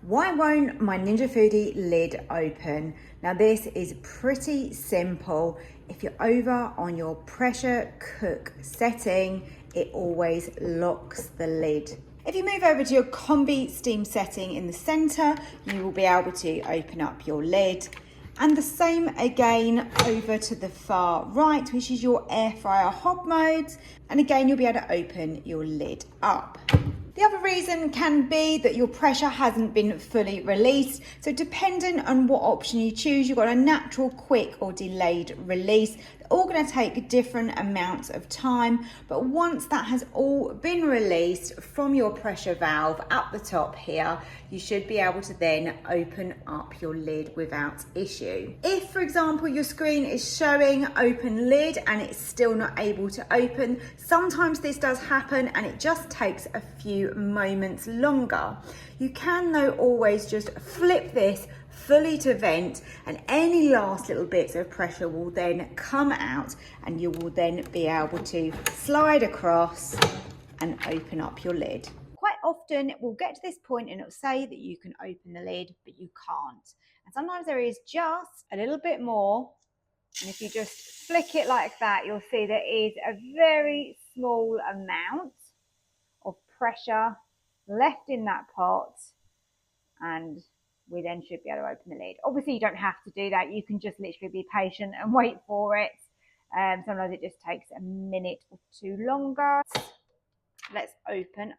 Why won't my Ninja Foodi lid open? Now this is pretty simple. If you're over on your pressure cook setting, it always locks the lid. If you move over to your combi steam setting in the center, you will be able to open up your lid. And the same again over to the far right, which is your air fryer hob modes. And again, you'll be able to open your lid up. The other reason can be that your pressure hasn't been fully released. So depending on what option you choose, you've got a natural, quick or delayed release. They're all going to take different amounts of time. But once that has all been released from your pressure valve at the top here, you should be able to then open up your lid without issue. If, for example, your screen is showing open lid and it's still not able to open, sometimes this does happen and it just takes a few moments longer. You can though always just flip this fully to vent and any last little bits of pressure will then come out and you will then be able to slide across and open up your lid. Quite often we'll get to this point and it'll say that you can open the lid, but you can't. And sometimes there is just a little bit more. And if you just flick it like that, you'll see there is a very small amount of pressure left in that pot, and we then should be able to open the lid. Obviously you don't have to do that, you can just literally be patient and wait for it. Sometimes it just takes a minute or two longer. Let's open